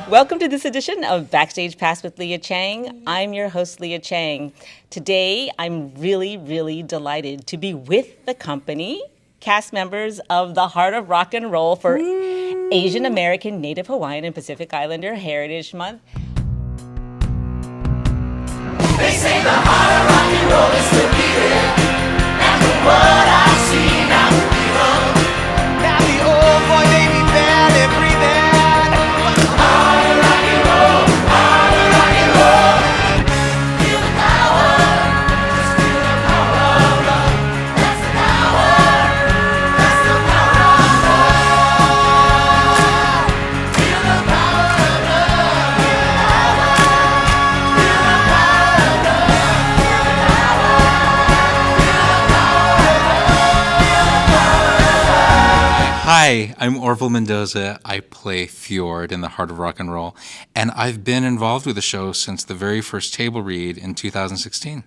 Welcome to this edition of Backstage Pass with Lia Chang. I'm your host, Lia Chang. Today, I'm really delighted to be with the company, cast members of the Heart of Rock and Roll for Asian American, Native Hawaiian, and Pacific Islander Heritage Month. They say the heart of rock and roll is still beating. After what I've seen, I'm moving. Now the old boy may be barely breathing. Heart of rock and roll, heart of rock and roll. Feel the power, just feel the power of love. That's the power, that's the power of love. Feel the power of love, feel the power, feel the power of love, feel the power, feel the power of love. Hi, I'm Orville Mendoza. I play Fjord in the Heart of Rock and Roll, and I've been involved with the show since the very first table read in 2016.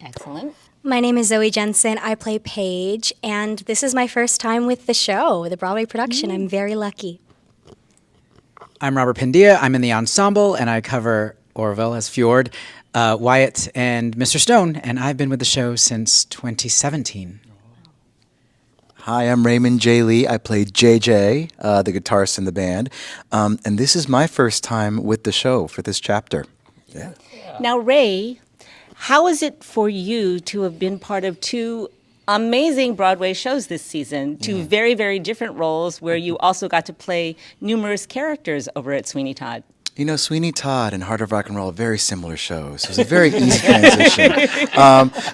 Excellent. My name is Zoe Jensen. I play Paige, and this is my first time with the show, the Broadway production. I'm very lucky. I'm Robert Pendilla. I'm in the ensemble, and I cover Orville as Fjord, Wyatt, and Mr. Stone, and I've been with the show since 2017. Hi, I'm Raymond J. Lee. I play JJ, the guitarist in the band. And this is my first time with the show for this chapter. Yeah. Now, Ray, how is it for you to have been part of two amazing Broadway shows this season, two very different roles where you also got to play numerous characters over at Sweeney Todd? You know, Sweeney Todd and Heart of Rock and Roll are very similar shows. It was a very easy transition.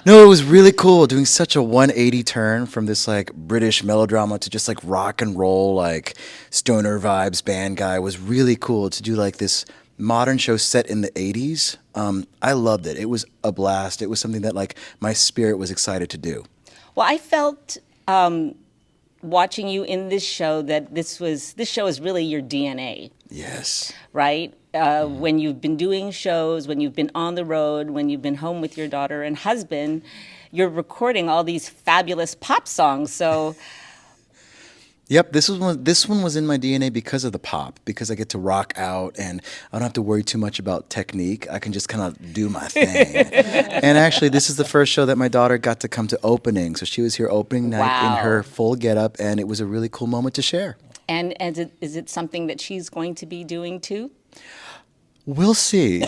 No, it was really cool doing such a 180 turn from this like British melodrama to just like rock and roll, like stoner vibes band guy. It was really cool to do like this modern show set in the 80s. I loved it. It was a blast. It was something that like my spirit was excited to do. Well, I felt watching you in this show that this show is really your DNA. Yes. Right? When you've been doing shows, when you've been on the road, when you've been home with your daughter and husband, you're recording all these fabulous pop songs. So, yep, this one was in my DNA because of the pop, because I get to rock out and I don't have to worry too much about technique. I can just kind of do my thing. And actually, this is the first show that my daughter got to come to opening. So she was here opening night in her full getup, and it was a really cool moment to share. And is it something that she's going to be doing too? We'll see.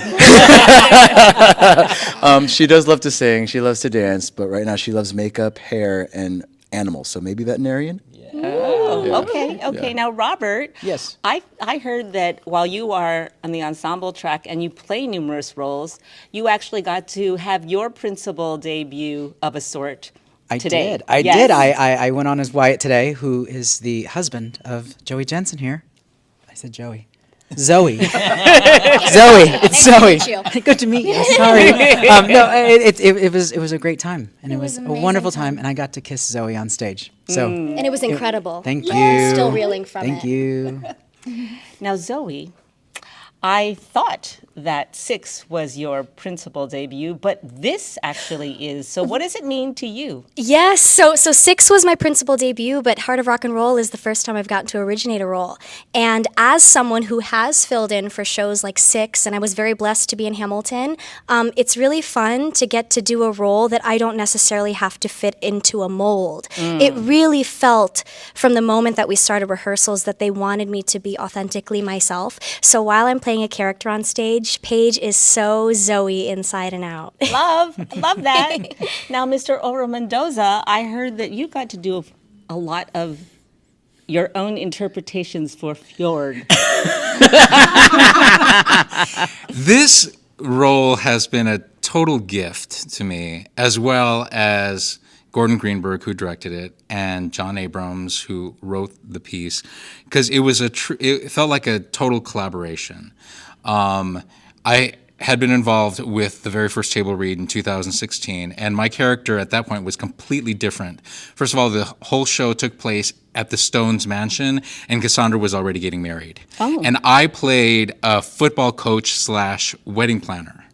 She does love to sing. She loves to dance. But right now she loves makeup, hair, and animals. So maybe veterinarian? Oh, Yeah. okay. Yeah. Now, Robert, Yes. I heard that while you are on the ensemble track and you play numerous roles, you actually got to have your principal debut of a sort today. I did. I went on as Wyatt today, who is the husband of Zoe Jensen here. I said Joey. Zoe. Zoe. It's Zoe. Good to meet you. Sorry. No, it was a great time, and it was a wonderful time, and I got to kiss Zoe on stage. So And it was incredible. thank you. Still reeling from it. Thank you. Now, Zoe, I thought that 6 was your principal debut, but this actually is. So what does it mean to you? Yes, so 6 was my principal debut, but Heart of Rock and Roll is the first time I've gotten to originate a role. And as someone who has filled in for shows like 6, and I was very blessed to be in Hamilton, it's really fun to get to do a role that I don't necessarily have to fit into a mold. It really felt from the moment that we started rehearsals that they wanted me to be authentically myself. So while I'm playing a character on stage, Paige is so Zoe inside and out. Love that. Now, Mr. Orville Mendoza, I heard that you got to do a lot of your own interpretations for Fjord. This role has been a total gift to me, as well as Gordon Greenberg, who directed it, and John Abrams, who wrote the piece, because it was it felt like a total collaboration. had been involved with the very first table read in 2016, and my character at that point was completely different. First of all, the whole show took place at the Stones mansion, and Cassandra was already getting married. Oh. And I played a football coach / wedding planner.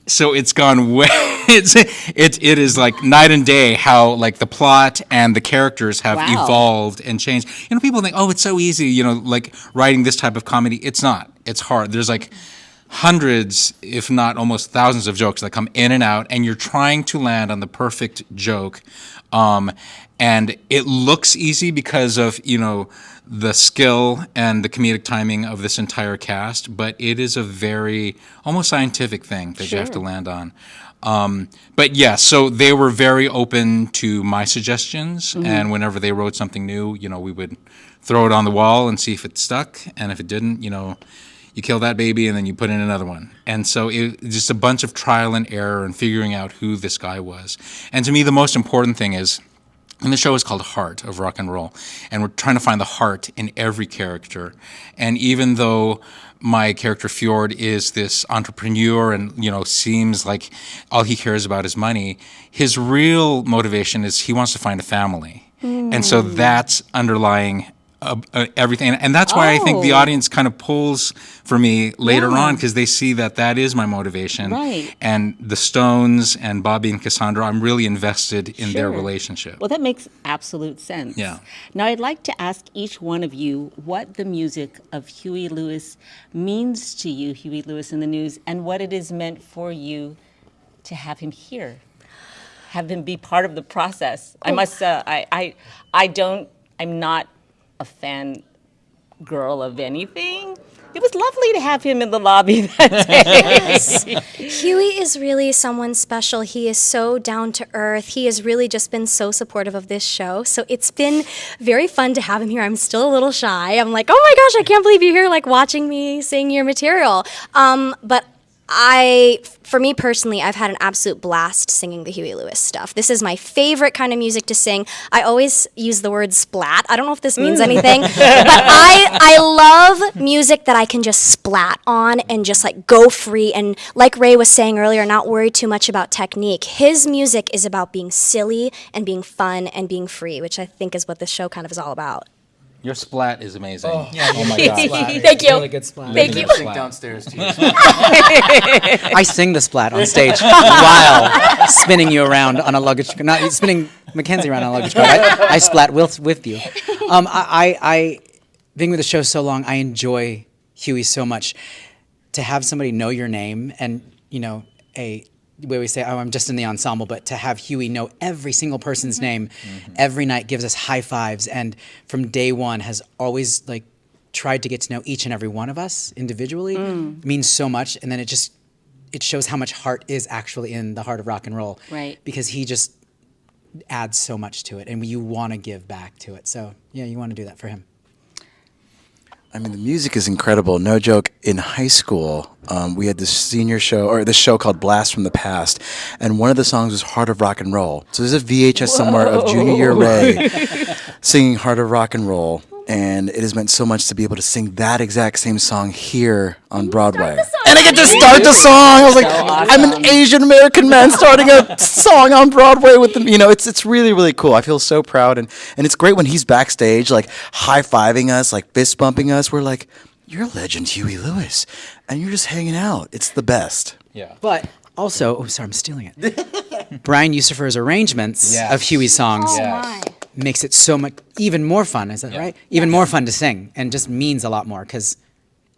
So it's gone way, it is like night and day how like the plot and the characters have Wow. evolved and changed. You know, people think, oh, it's so easy, you know, like writing this type of comedy. It's not. It's hard. There's like hundreds, if not almost thousands of jokes that come in and out, and you're trying to land on the perfect joke. And it looks easy because of, you know, the skill and the comedic timing of this entire cast, but it is a very almost scientific thing that you have to land on. But yeah, so they were very open to my suggestions, and whenever they wrote something new, you know, we would throw it on the wall and see if it stuck, and if it didn't, you know, you kill that baby and then you put in another one. And so it just a bunch of trial and error and figuring out who this guy was. And to me, the most important thing is, and the show is called Heart of Rock and Roll, and we're trying to find the heart in every character. And even though my character Fjord is this entrepreneur and, you know, seems like all he cares about is money, his real motivation is he wants to find a family. And so that's underlying everything. And that's why I think the audience kind of pulls for me later on, because they see that that is my motivation. Right. And the Stones and Bobby and Cassandra, I'm really invested in their Sure. relationship. Well, that makes absolute sense. Yeah. Now, I'd like to ask each one of you what the music of Huey Lewis means to you, Huey Lewis in the News, and what it is meant for you to have him here, have him be part of the process. I must, I'm not a fan girl of anything. It was lovely to have him in the lobby that day. Huey is really someone special. He is so down to earth. He has really just been so supportive of this show. So it's been very fun to have him here. I'm still a little shy. I'm like, oh my gosh, I can't believe you're here, like watching me sing your material. But for me personally, I've had an absolute blast singing the Huey Lewis stuff. This is my favorite kind of music to sing. I always use the word splat. I don't know if this means anything, but I love music that I can just splat on and just like go free. And like Ray was saying earlier, not worry too much about technique. His music is about being silly and being fun and being free, which I think is what this show kind of is all about. Your splat is amazing. Oh my God. Thank you. Really good splat. Thank you. Sing downstairs too. I sing the splat on stage while spinning you around on a luggage, not spinning Mackenzie around on a luggage cart. I splat with you. I being with the show so long, I enjoy Huey so much. To have somebody know your name and, you know, where we say, oh, I'm just in the ensemble, but to have Huey know every single person's name every night, gives us high fives, and from day one has always like tried to get to know each and every one of us individually, means so much. And then it shows how much heart is actually in the Heart of Rock and Roll. Right. Because he just adds so much to it, and you want to give back to it. So yeah, you want to do that for him. I mean, the music is incredible. No joke. In high school, we had this show called Blast from the Past, and one of the songs was Heart of Rock and Roll. So there's a VHS somewhere of Junior Year Ray singing Heart of Rock and Roll, and it has meant so much to be able to sing that exact same song here on Broadway. And I get to start the song. I was like, I'm an Asian American man starting a song on Broadway with them. You know, it's really, really cool. I feel so proud, and it's great when he's backstage, like high-fiving us, like fist bumping us. We're like, you're a legend, Huey Lewis, and you're just hanging out. It's the best. Yeah. But also, oh, sorry, I'm stealing it. Brian Yusufer's arrangements Yes. of Huey's songs makes it so much even more fun. Is that right? Even more fun to sing, and just means a lot more because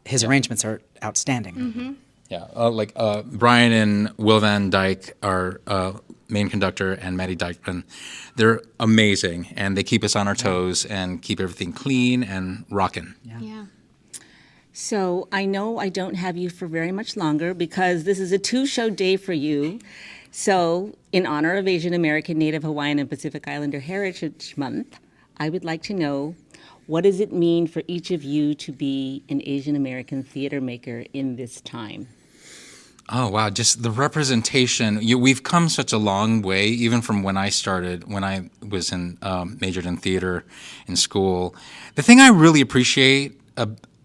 his arrangements are outstanding. Yeah, Brian and Will Van Dyke are main conductor, and Maddie Dykeman. They're amazing, and they keep us on our toes and keep everything clean and rocking. Yeah. So I know I don't have you for very much longer because this is a 2-show day for you. So in honor of Asian American, Native Hawaiian, and Pacific Islander Heritage Month, I would like to know, what does it mean for each of you to be an Asian American theater maker in this time? Oh, wow. Just the representation. We've come such a long way, even from when I started, when I was majored in theater in school. The thing I really appreciate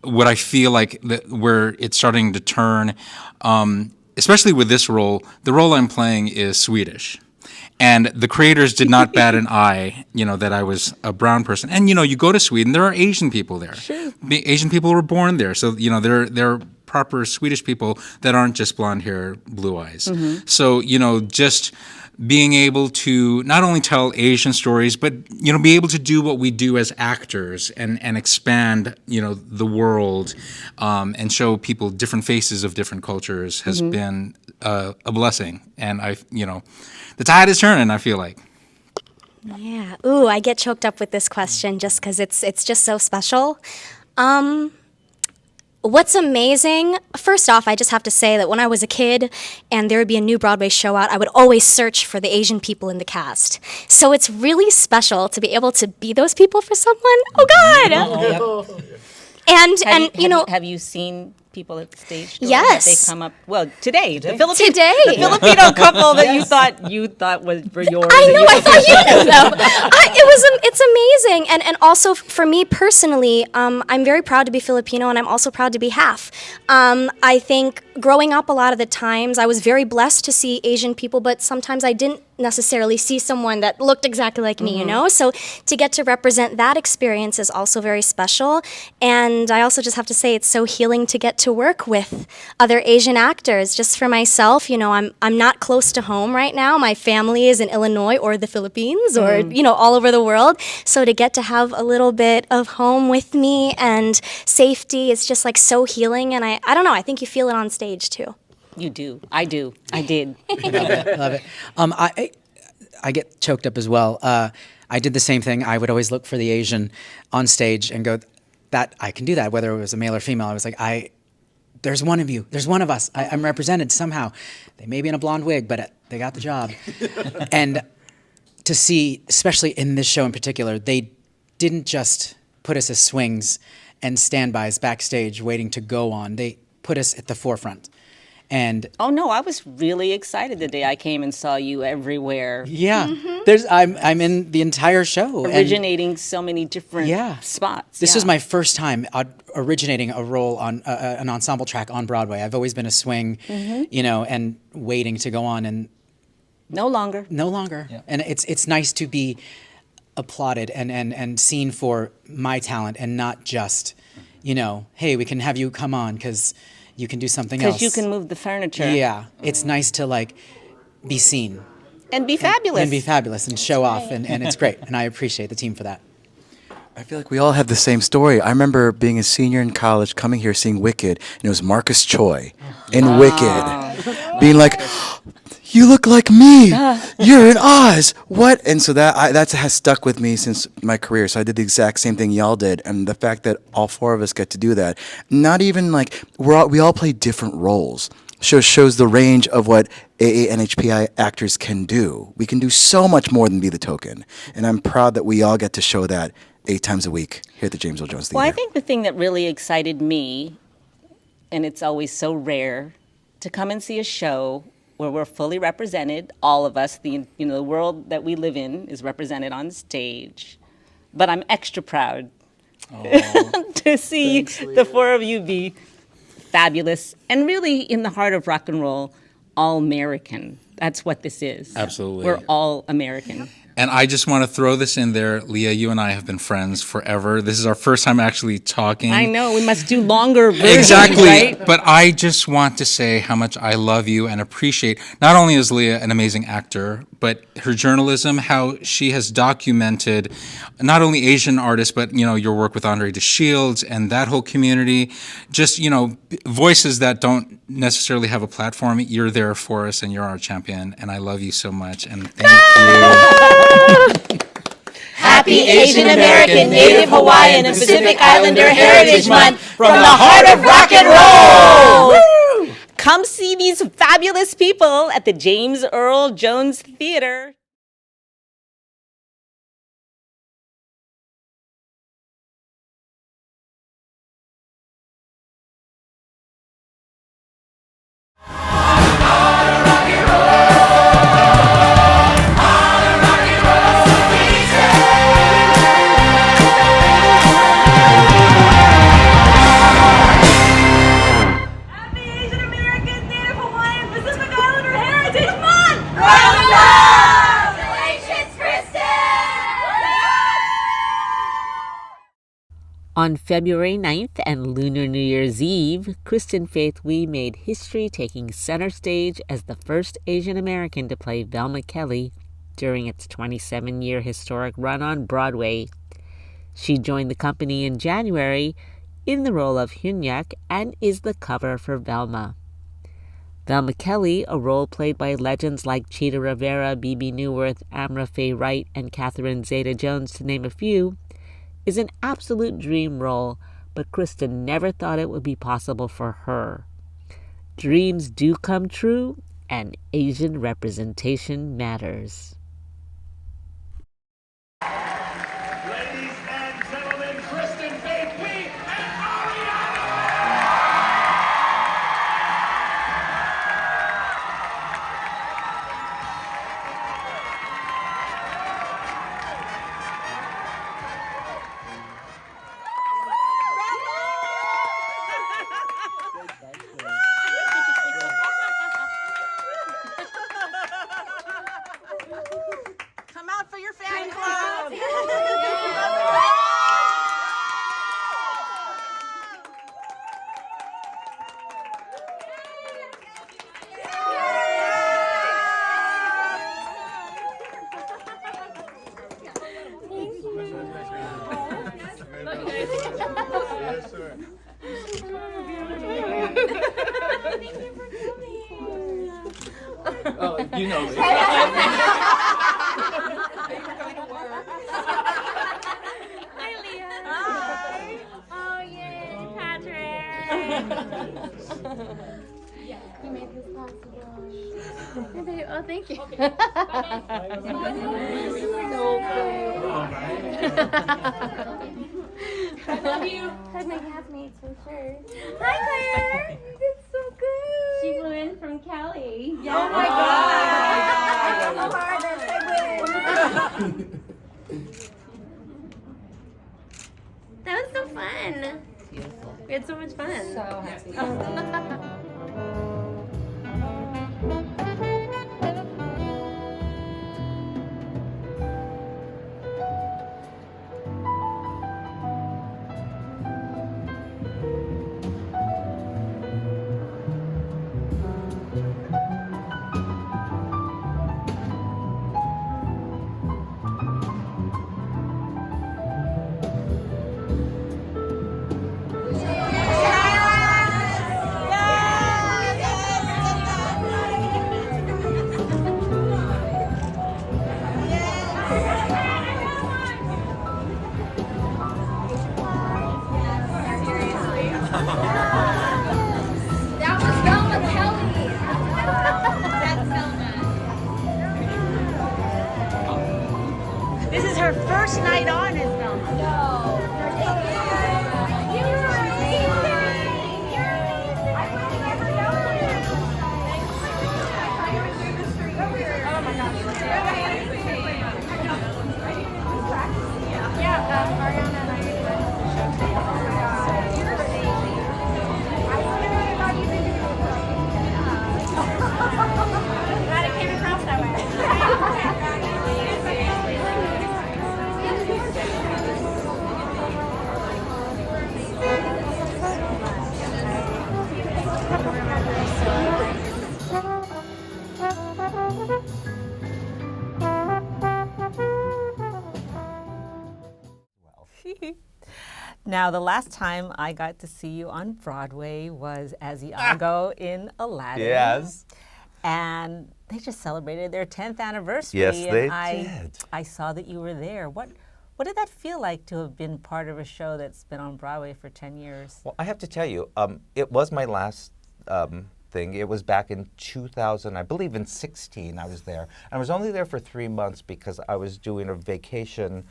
what I feel like where it's starting to turn, especially with this role, the role I'm playing is Swedish. And the creators did not bat an eye, that I was a brown person. And, you go to Sweden, there are Asian people there. Sure. Asian people were born there. So, they're proper Swedish people that aren't just blonde hair, blue eyes. Mm-hmm. So, just being able to not only tell Asian stories, but, be able to do what we do as actors and expand, the world and show people different faces of different cultures has been a blessing. And the tide is turning, I feel like. Yeah. Ooh, I get choked up with this question just because it's just so special. What's amazing, first off, I just have to say that when I was a kid and there would be a new Broadway show out, I would always search for the Asian people in the cast. So it's really special to be able to be those people for someone. Oh, God! Have you seen people at the stage door? Yes. They come up. Well, today, the Filipino couple that you thought were yours. I know. I thought you knew them. It's amazing, and also for me personally, I'm very proud to be Filipino, and I'm also proud to be half. I think growing up, a lot of the times I was very blessed to see Asian people, but sometimes I didn't necessarily see someone that looked exactly like me, So to get to represent that experience is also very special. And I also just have to say it's so healing to get to work with other Asian actors. Just for myself, I'm not close to home right now. My family is in Illinois or the Philippines or, all over the world. So to get to have a little bit of home with me and safety, it's just like so healing. And I don't know, I think you feel it on stage too. You do. I do. I did. Love it. I get choked up as well. I did the same thing. I would always look for the Asian on stage and go, that I can do that, whether it was a male or female. I was like, there's one of you. There's one of us. I'm represented somehow. They may be in a blonde wig, but they got the job. And to see, especially in this show in particular, they didn't just put us as swings and standbys backstage waiting to go on. They put us at the forefront. And oh no, I was really excited the day I came and saw you everywhere. Yeah, I'm in the entire show, originating so many different spots. This was my first time originating a role on an ensemble track on Broadway. I've always been a swing, and waiting to go on, and no longer. Yeah. And it's nice to be applauded and seen for my talent, and not just, hey, we can have you come on because you can do something else. Because you can move the furniture. Yeah. It's nice to be seen. And be fabulous. And be fabulous and show off. And it's great. And I appreciate the team for that. I feel like we all have the same story. I remember being a senior in college, coming here, seeing Wicked, and it was Marcus Choi in Wicked, being like, you look like me. You're in Oz. What? And so that has stuck with me since my career. So I did the exact same thing y'all did, and the fact that all four of us get to do that, not even we all play different roles. Shows the range of what AANHPI actors can do. We can do so much more than be the token, and I'm proud that we all get to show that 8 times a week here at the James Earl Jones Theater. Well, I think the thing that really excited me, and it's always so rare, to come and see a show where we're fully represented, all of us, the world that we live in is represented on stage. But I'm extra proud to see the four of you be fabulous and really in the heart of rock and roll, all American. That's what this is. Absolutely. We're all American. And I just want to throw this in there. Leah, you and I have been friends forever. This is our first time actually talking. I know. We must do longer versions, exactly. Right? But I just want to say how much I love you and appreciate, not only is Leah an amazing actor, but her journalism, how she has documented not only Asian artists, but, your work with Andre de Shields and that whole community. Just, voices that don't necessarily have a platform. You're there for us and you're our champion. And I love you so much. And thank you. Happy Asian American, Native Hawaiian, and Pacific Islander Heritage Month from the heart of rock and roll! Woo! Come see these fabulous people at the James Earl Jones Theater. On February 9th and Lunar New Year's Eve, Kristen Faith Oei made history taking center stage as the first Asian American to play Velma Kelly during its 27-year historic run on Broadway. She joined the company in January in the role of Hyun-yuk and is the cover for Velma. Velma Kelly, a role played by legends like Cheetah Rivera, Bebe Neuwirth, Amra Faye Wright, and Catherine Zeta-Jones, to name a few, is an absolute dream role, but Kristen never thought it would be possible for her. Dreams do come true, and Asian representation matters. Ladies and gentlemen, Kristen Faith Oei and Come out for your fan club. Yes, sir. Oh, you know me. Hi, Lia. Hi. Oh, yay, Patrick. You made this possible. Oh, thank you. I love you. Hug my castmates for sure. Hi, Claire. You did so good. She flew in from Cali. Yeah. Oh my God. So hard that I win. That was so fun. We had so much fun. So happy. That was Velma Kelly. That's Velma. This is her first night on as Velma. Glad it came across that way. Now, the last time I got to see you on Broadway was as Iago in Aladdin. Yes. And they just celebrated their 10th anniversary. Yes, and they I, did. I saw that you were there. What did that feel like to have been part of a show that's been on Broadway for 10 years? Well, I have to tell you, it was my last thing. It was back in 2000, I believe in 16 I was there. I was only there for 3 months because I was doing a vacation.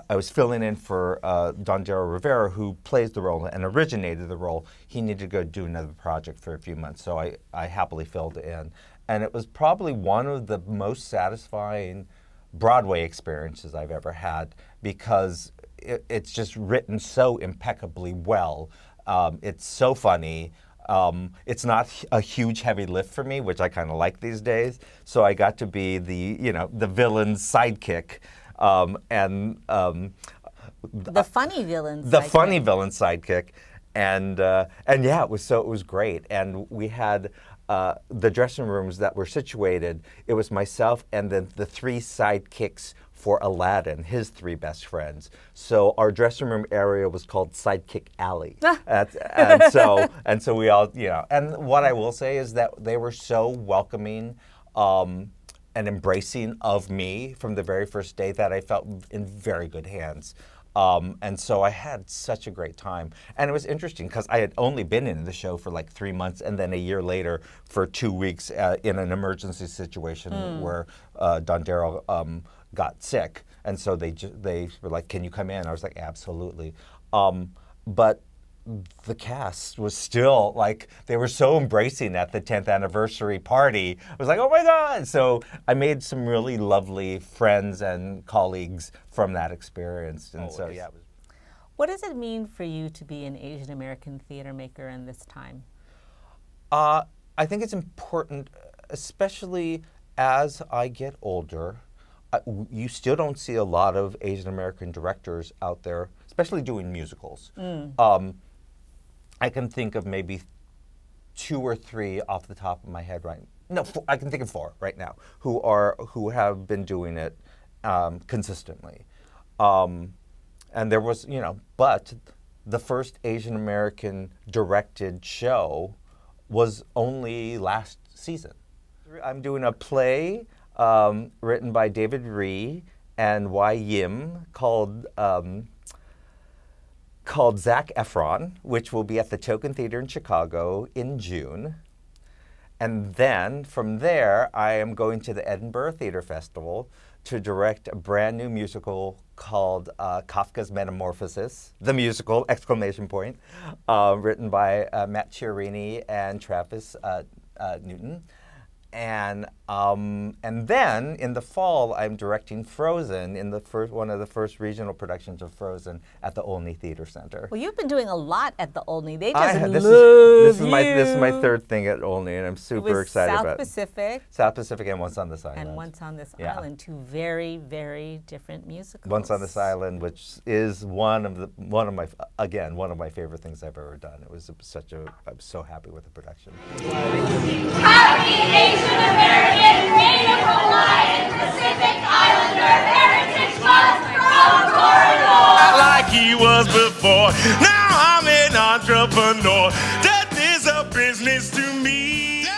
I was filling in for Don Jero Rivera, who plays the role and originated the role. He needed to go do another project for a few months, so I happily filled in. And it was probably one of the most satisfying Broadway experiences I've ever had because it's just written so impeccably well. It's so funny. It's not a huge heavy lift for me, which I kind of like these days. So I got to be the villain's sidekick. The funny villain. the sidekick. funny villain sidekick, and yeah, it was great. And we had the dressing rooms that were situated. It was myself and then the 3 sidekicks for Aladdin, his 3 best friends. So our dressing room area was called Sidekick Alley, and so we all, you know. And what I will say is that they were so welcoming. And embracing of me from the very first day that I felt in very good hands. And so I had such a great time. And it was interesting because I had only been in the show for like 3 months, and then a year later for 2 weeks in an emergency situation where Don Darrell got sick. And so they were like, "Can you come in?" I was like, "Absolutely." But the cast was still like, they were so embracing at the 10th anniversary party. I was like, oh my God. So I made some really lovely friends and colleagues from that experience. And so, yeah. What does it mean for you to be an Asian American theater maker in this time? I think it's important, especially as I get older. You still don't see a lot of Asian American directors out there, especially doing musicals. I can think of maybe 2 or 3 off the top of my head right now. No, I can think of 4 right now who have been doing it consistently. And there was, you know, but the first Asian American directed show was only last season. I'm doing a play written by David Rhee and Y. Yim called Zac Efron, which will be at the Token Theater in Chicago in June. And then from there, I am going to the Edinburgh Theater Festival to direct a brand new musical called Kafka's Metamorphosis, the musical, ! Written by Matt Chiarini and Travis Newton. And then in the fall, I'm directing Frozen in one of the first regional productions of Frozen at the Olney Theater Center. Well, you've been doing a lot at the Olney. They just love this you. This is my 3rd thing at Olney, and I'm super excited about it. South Pacific and Once on This Island. And Once on This Island, 2 very, very different musicals. Once on This Island, which is one of my favorite things I've ever done. It was I'm so happy with the production. Happy Asian American, Native Hawaiian, Pacific Islander, Heritage Month from Corridor. Like he was before. Now I'm an entrepreneur. Death is a business to me.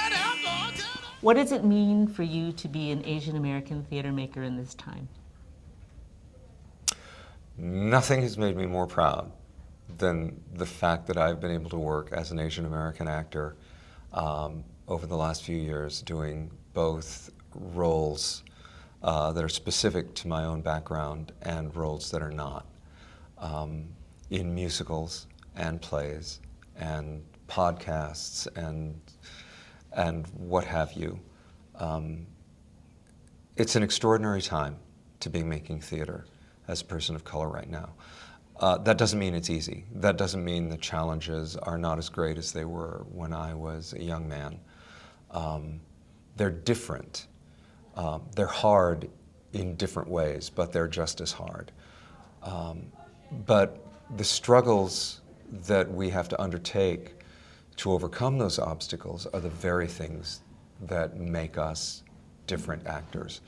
What does it mean for you to be an Asian American theater maker in this time? Nothing has made me more proud than the fact that I've been able to work as an Asian American actor over the last few years, doing both roles that are specific to my own background and roles that are not, in musicals and plays and podcasts and what have you. It's an extraordinary time to be making theater as a person of color right now. That doesn't mean it's easy. That doesn't mean the challenges are not as great as they were when I was a young man. They're different. They're hard in different ways, but they're just as hard. But the struggles that we have to undertake to overcome those obstacles are the very things that make us different actors.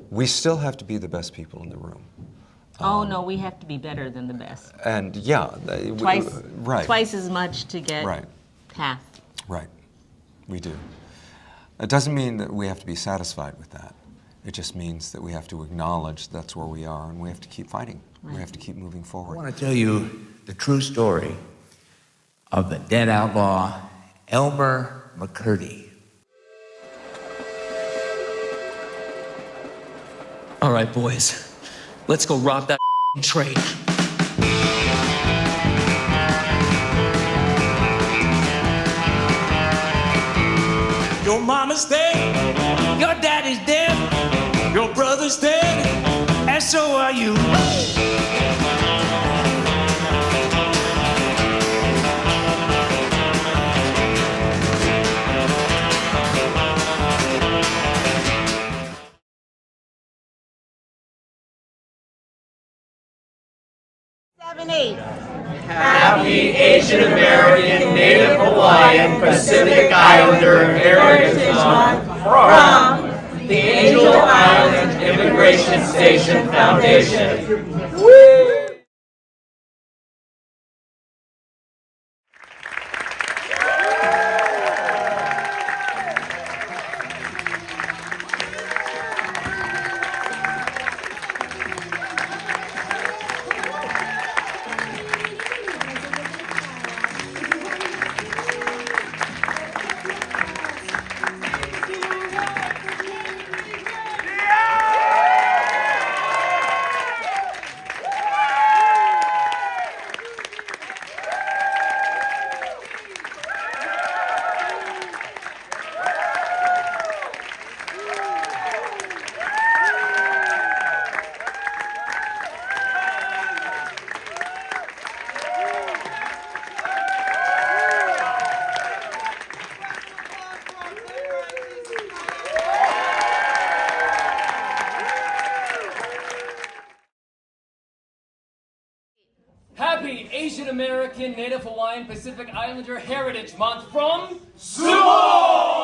We still have to be the best people in the room. Oh no, we have to be better than the best. And yeah, Twice as much to get half. Right, we do. It doesn't mean that we have to be satisfied with that. It just means that we have to acknowledge that's where we are and we have to keep fighting. We have to keep moving forward. I want to tell you the true story of the dead outlaw, Elmer McCurdy. All right, boys, let's go rob that train. Your mama's dead, your daddy's dead, your brother's dead, and so are you. Happy Asian American, Native Hawaiian, Pacific Islander Heritage Month from the Angel Island Immigration Station Foundation. Happy Asian American, Native Hawaiian, Pacific Islander Heritage Month from SUMO!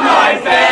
My family.